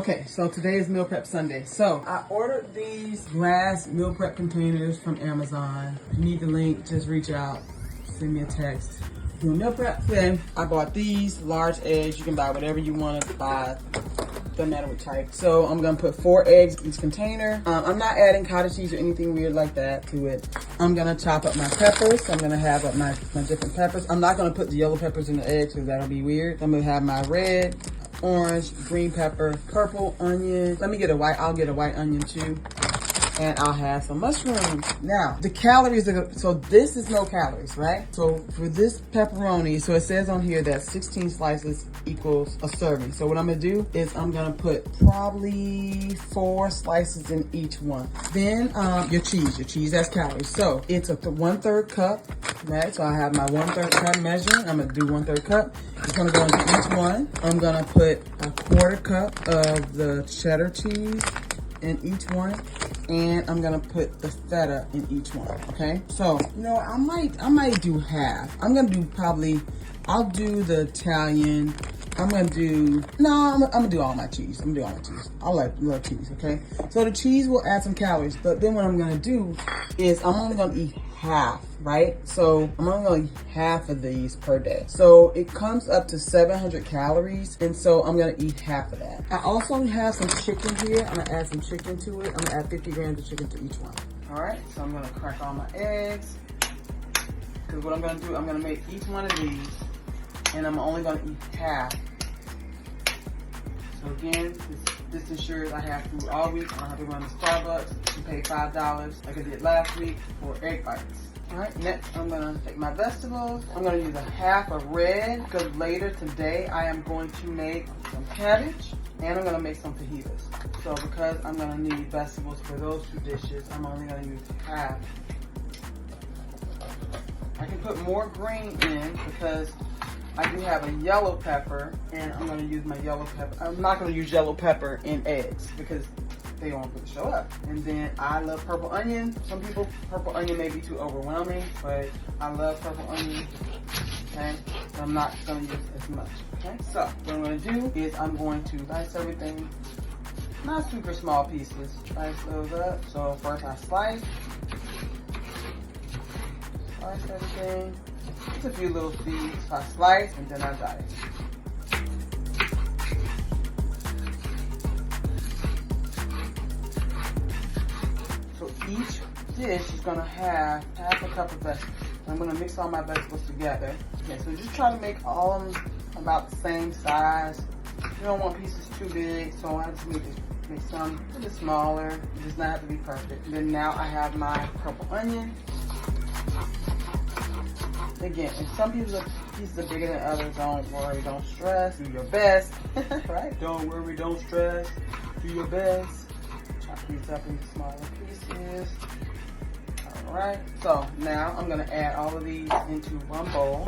Okay, so today is Meal Prep Sunday. So I ordered these glass meal prep containers from Amazon. If you need the link, just reach out, send me a text. Doing meal prep today. I bought these large eggs. You can buy whatever you want to buy. Doesn't matter what type. So I'm gonna put 4 eggs in each container. I'm not adding cottage cheese or anything weird like that to it. I'm gonna chop up my peppers. I'm gonna have up my different peppers. I'm not gonna put the yellow peppers in the eggs because that'll be weird. I'm gonna have my red, orange, green pepper, purple onion. Let me get a white, I'll get a white onion too. And I'll have some mushrooms. Now, the calories are, so this is no calories, right? So for this pepperoni, so it says on here that 16 slices equals a serving. So what I'm gonna do is I'm gonna put probably 4 slices in each one. Then your cheese has calories. So it's a 1/3 cup, right? So I have my 1/3 cup measuring. I'm gonna do 1/3 cup. It's gonna go into each one. I'm gonna put a 1/4 cup of the cheddar cheese in each one. And I'm gonna put the feta in each one, okay? So, you know, I might do half. I'm gonna do probably, I'll do the Italian. I'm gonna do all my cheese. I love cheese, okay? So the cheese will add some calories, but then what I'm gonna do is I'm only gonna eat half, right? So I'm only gonna eat half of these per day. So it comes up to 700 calories, and so I'm gonna eat half of that. I also have some chicken here. I'm gonna add some chicken to it. I'm gonna add 50 grams of chicken to each one. All right, so I'm gonna crack all my eggs. Because what I'm gonna do, I'm gonna make each one of these, and I'm only gonna eat half. So again, this ensures I have food all week. I don't have to run to Starbucks and pay $5 like I did last week for egg bites. All right, next I'm gonna take my vegetables. I'm gonna use a half of red because later today I am going to make some cabbage and I'm gonna make some fajitas. So because I'm gonna need vegetables for those 2 dishes, I'm only gonna use half. I can put more green in because I do have a yellow pepper, and I'm gonna use my yellow pepper. I'm not gonna use yellow pepper in eggs because they won't really show up. And then I love purple onion. Some people, purple onion may be too overwhelming, but I love purple onion, okay? So I'm not gonna use as much, okay? So what I'm gonna do is I'm going to dice everything, not super small pieces, dice those up. So first I slice everything. Just a few little seeds. So I slice and then I dice. So each dish is gonna have half a cup of vegetables. I'm gonna mix all my vegetables together. Okay, so just try to make all of them about the same size. You don't want pieces too big, so I just need to make some a bit smaller. It does not have to be perfect. And then now I have my purple onion. Again, if some pieces are bigger than others, don't worry, don't stress, do your best, right? Don't worry, don't stress, do your best. Chop these up into smaller pieces. All right, so now I'm gonna add all of these into one bowl.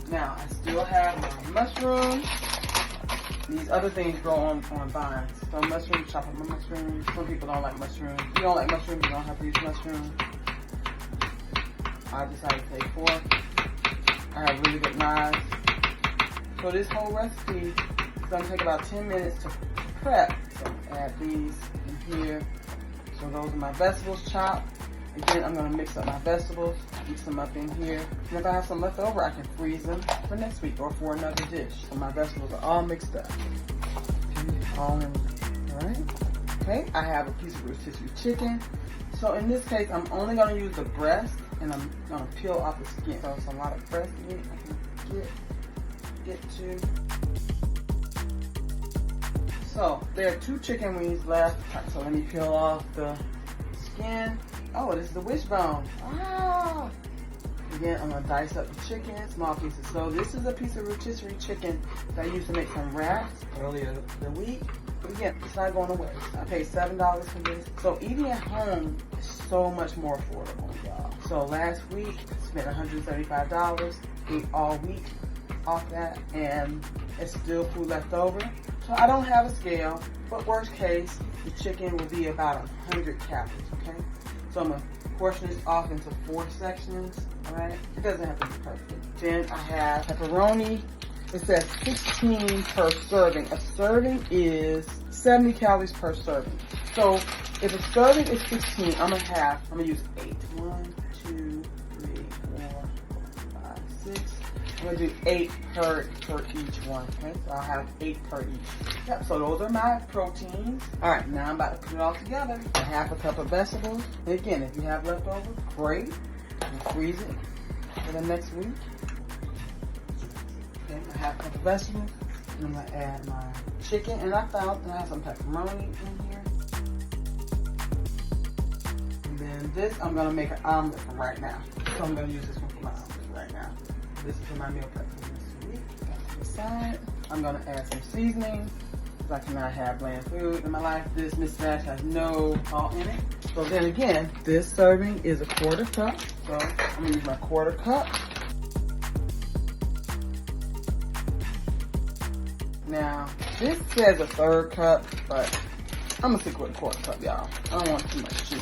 Now, I still have my mushrooms. These other things grow on vines. So mushrooms, chop up my mushrooms. Some people don't like mushrooms. If you don't like mushrooms, you don't have to use mushrooms. I decided to take 4. I have really good knives. So this whole recipe is going to take about 10 minutes to prep. So add these in here. So those are my vegetables chopped. Again, I'm going to mix up my vegetables, mix them up in here. And if I have some left over, I can freeze them for next week or for another dish. So my vegetables are all mixed up. All right. Okay, I have a piece of rotisserie chicken. So in this case, I'm only going to use the breast, and I'm going to peel off the skin. So it's a lot of breast meat I can get to. So there are 2 chicken wings left. So let me peel off the skin. Oh, this is the wishbone. Ah! Again, I'm going to dice up the chicken, small pieces. So this is a piece of rotisserie chicken that I used to make some wraps earlier the week. But again, it's not going to waste. I paid $7 for this. So eating at home is so much more affordable, y'all. So last week, I spent $135, ate all week off that, and it's still food left over. So I don't have a scale, but worst case, the chicken will be about 100 calories, okay? So I'm going to portion this off into 4 sections, all right? It doesn't have to be perfect. Then I have pepperoni. it says 16 per serving. A serving is 70 calories per serving. So if a serving is 16, I'm gonna use 8. 1, 2, 3, 4, 5, 6. I'm gonna do 8 per each one, okay? So I'll have 8 per each. Yep, so those are my proteins. All right, now I'm about to put it all together. A half a cup of vegetables. And again, if you have leftovers, great. You freeze it for the next week. Okay, a half cup of vegetables. And I'm gonna add my chicken. And I found that I have some pepperoni in here. And then this, I'm gonna make an omelet for right now. So I'm gonna use this one for my omelet right now. This is for my meal prep for this week. Got to the side. I'm gonna add some seasoning, because I cannot have bland food in my life. This Miss Dash has no salt in it. So then again, this serving is a 1/4 cup. So I'm gonna use my 1/4 cup. Now, this says a 1/3 cup, but I'm gonna stick with a 1/4 cup, y'all. I don't want too much cheese.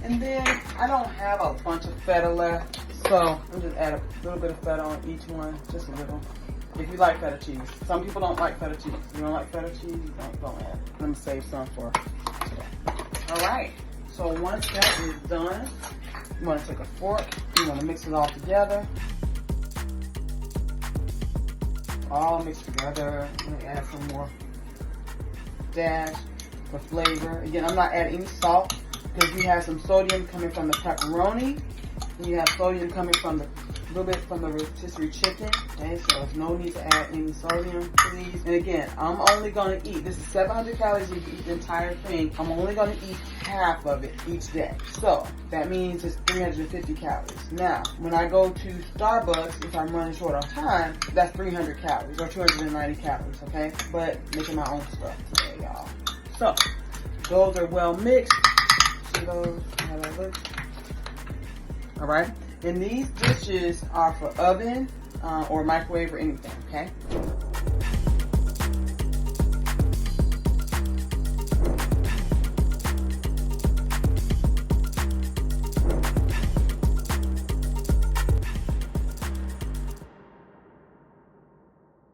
And then I don't have a bunch of feta left, so I'm just add a little bit of feta on each one, just a little. If you like feta cheese. Some people don't like feta cheese. If you don't like feta cheese, you don't add. Let me save some for today. All right, so once that is done, you want to take a fork, you want to mix it all together. All mixed together. I'm going to add some more Dash for flavor. Again, I'm not adding any salt, because you have some sodium coming from the pepperoni, and you have sodium coming from the little bit from the rotisserie chicken. Okay, so there's no need to add any sodium to these. And again, I'm only gonna eat, this is 700 calories if you eat the entire thing. I'm only gonna eat half of it each day. So that means it's 350 calories. Now, when I go to Starbucks, if I'm running short on time, that's 300 calories or 290 calories, okay? But making my own stuff today, y'all. So those are well mixed. Those, how that looks. All right, and these dishes are for oven or microwave or anything, okay?